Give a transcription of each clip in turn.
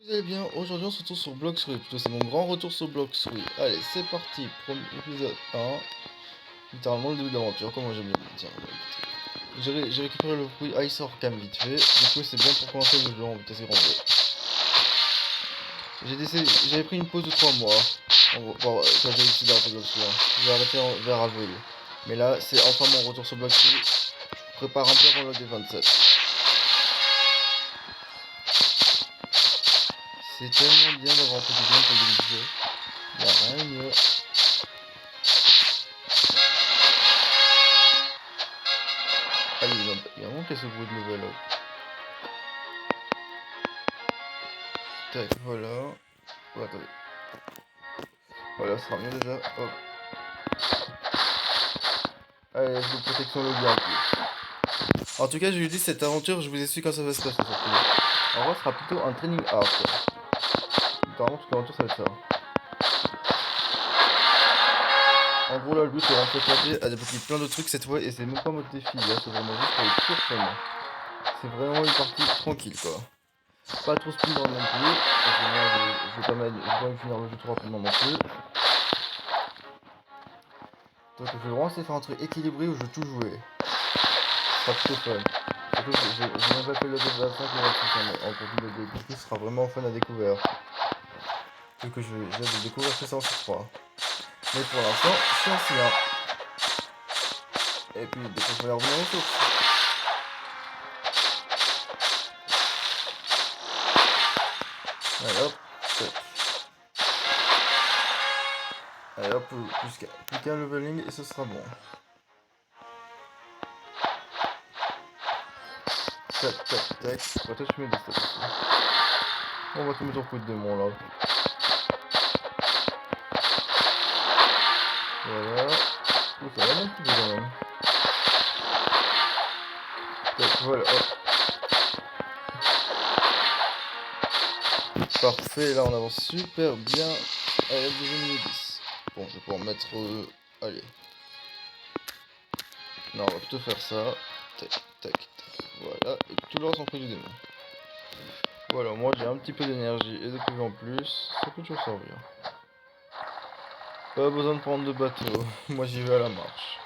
Vous allez bien, aujourd'hui on se retrouve sur Bloxruy, plutôt c'est mon grand retour sur Bloxruy. Allez, c'est parti, premier épisode 1, littéralement le début de l'aventure, comment j'aime bien le dire. J'ai récupéré le fruit Ice Orcam vite fait, du coup c'est bien pour commencer le jeu en vitesse grand V. J'avais pris une pause de 3 mois, en gros, quand j'ai décidé d'arrêter Bloxruy. J'ai arrêté vers avril. Mais là, c'est enfin mon retour sur Bloxruy, je prépare un peu avant le D27. C'est tellement bien d'avoir un peu de game pour le début du jeu, y'a rien de mieux. Ah, il y a vraiment qu'à ce bruit de level up. Tac, voilà. Oh, attendez. Voilà, ça sera mieux déjà. Hop. Allez, je vous protection lobby en plus. En tout cas, je lui dis cette aventure, je vous explique quand ça va se passer. En vrai, ce sera plutôt un training hard. Apparemment, toute l'aventure, ça va être ça. En gros, là, le but, c'est rentrer éclater à débloquer plein de trucs cette fois, et c'est même pas mode défi, là, c'est vraiment juste pour le pur fun. C'est vraiment une partie tranquille, quoi. Pas trop speed non plus, parce que moi, je vais pas me finir le jeu trop rapidement non plus. Donc, je vais vraiment essayer de faire un truc équilibré où je veux tout jouer. Ce sera plutôt fun. Surtout que j'ai même pas fait le D25 et le 26 en contenu de D. Du coup, ce sera vraiment fun à découvrir. Vu que j'ai hâte de découvrir que ça en fait 3. Mais pour l'instant, je suis ancien. Et puis, dès que je vais revenir aux sources. Allez hop, tac. Allez hop, plus qu'un leveling et ce sera bon. Tac, tac, tac. Peut-être je mets des stats aussi. On va tout mettre au coup de démon là. Voilà. Ouh, ça va un petit peu quand même. Tac, voilà, hop. Parfait, là on avance super bien. Allez, hop, deuxième niveau 10. Bon, je vais pouvoir mettre... allez. Non, on va plutôt faire ça. Tac, tac, tac. Voilà. Et tout le reste on fait du démon. Voilà, moi j'ai un petit peu d'énergie et de PV en plus. Ça peut toujours servir. Pas besoin de prendre de bateau. Moi j'y vais à la marche.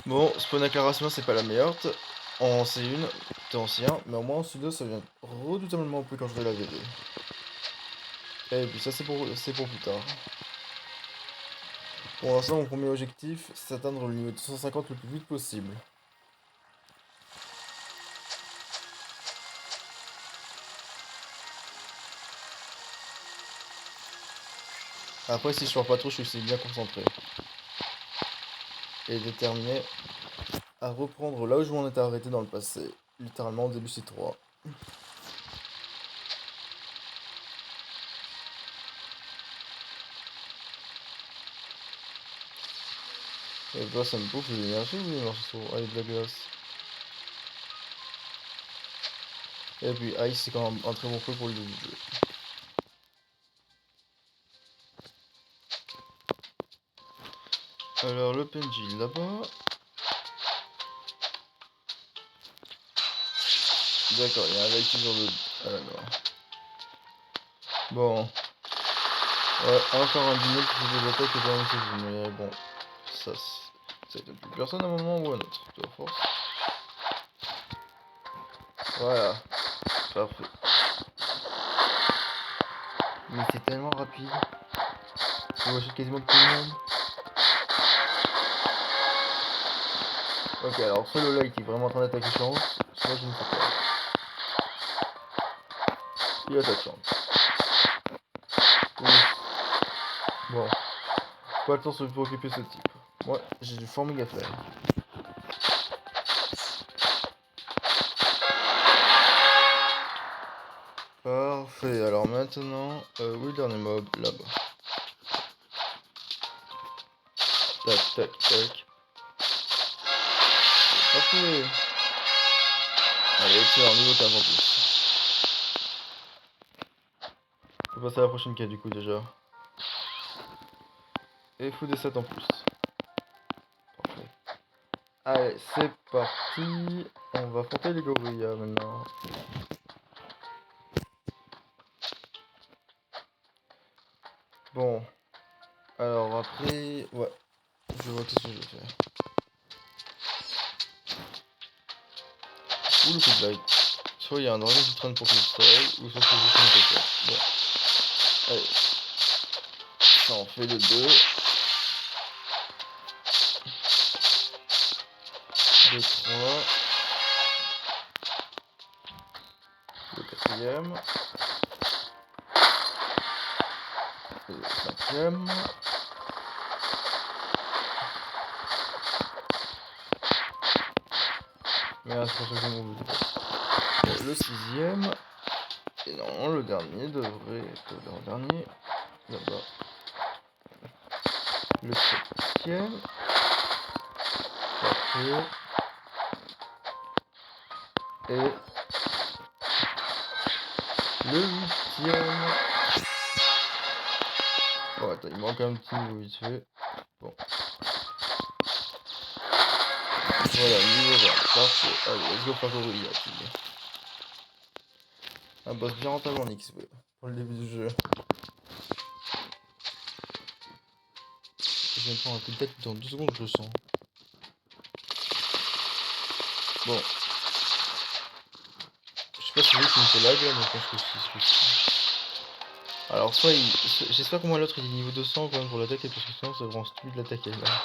Bon, spawn avec la race c'est pas la meilleure. En C1, t'es ancien. Mais au moins en C2, ça vient redoutablement plus quand je vais la VD. Et puis ça c'est pour plus tard. Pour l'instant, mon premier objectif, c'est d'atteindre le niveau 250 le plus vite possible. Après, si je sors pas trop, je suis bien concentré. Et déterminé à reprendre là où je m'en étais arrêté dans le passé. Littéralement au début C3. Et là, ça me bouffe de l'énergie ou des morceaux avec de la glace. Et puis Ice, c'est quand même un très bon feu pour le début du jeu. Alors, le PNJ là-bas. D'accord, il y a un light sur le... Ah d'accord. Bon. Ouais, encore un dîner qui fait des attaques et pas même chose. Mais bon, ça aide plus personne à un moment ou à un autre, de force. Voilà, parfait. Mais c'est tellement rapide. Je vois quasiment tout le monde. Ok, alors soit le light qui est vraiment en train d'attaquer chance, soit je ne sais pas. Il a pas de chance. Ouf. Bon, pas le temps de se préoccuper de ce type. Moi, j'ai du forming à faire. Parfait, alors maintenant, où est le dernier mob? Là-bas. Tac, tac, tac. Parfait. Allez, excellent, niveau 15 en plus. On peut passer à la prochaine quête du coup déjà. Et fou des 7 en plus. Parfait. Allez, c'est parti. On va affronter les gorillas maintenant. Bon. Alors après... Ouais. Je vois qu'est-ce que je vais faire. Ou le coup de light. Soit il y a un dragon qui traîne pour tout le sol, ou soit c'est juste une coquette. Bon. Allez. Ça en fait le 2. 2, 3. Le 4ème. Le 5ème. Merde, c'est pour ça que j'ai mon but. Bon, le 6ème. Et non, le dernier devrait être le dernier. Là-bas. Le 7ème. Parfait. Et le 8ème. Bon, attends, il manque un petit niveau vite fait. Bon. Voilà, niveau 20. Parfait. Allez, let's go favori, là, fille. Un boss bien rentable en XP pour le début du jeu. Je vais me prendre un coup de tête dans 2 secondes, je le sens. Bon. Je sais pas si c'est lui qui me fait lag là, mais je pense que c'est celui-ci. Alors, soit il... J'espère qu'au moins l'autre il est niveau 200 quand même pour l'attaquer, parce que sinon ça rend stupide de l'attaquer là.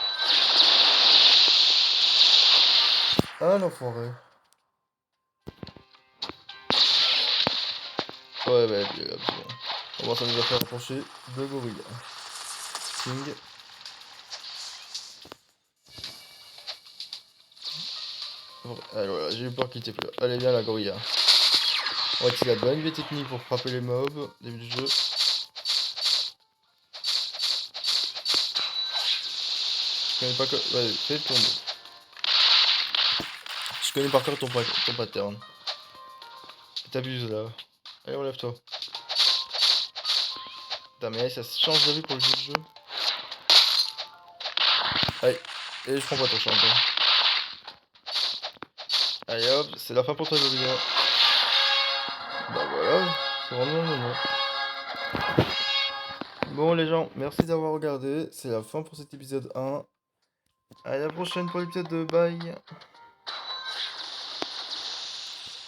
Ah l'enfoiré. Ouais, bah, absolument. Bon, ça nous a fait approcher 2 gorilles. King. Bon, allez, voilà, j'ai eu peur qu'il était plus là. Allez, viens la gorilla. On va utiliser la bonne vieille technique pour frapper les mobs, début du jeu. Je connais pas que... Ouais, fais ton move. Je connais par cœur ton pattern. T'abuses là. Allez, relève-toi. Putain, mais ça change de vie pour le jeu. Allez, et je prends pas ton champion. Allez hop, c'est la fin pour toi, gorilla. Bah voilà, c'est vraiment le moment. Bon les gens, merci d'avoir regardé. C'est la fin pour cet épisode 1. À la prochaine pour l'épisode 2, bye.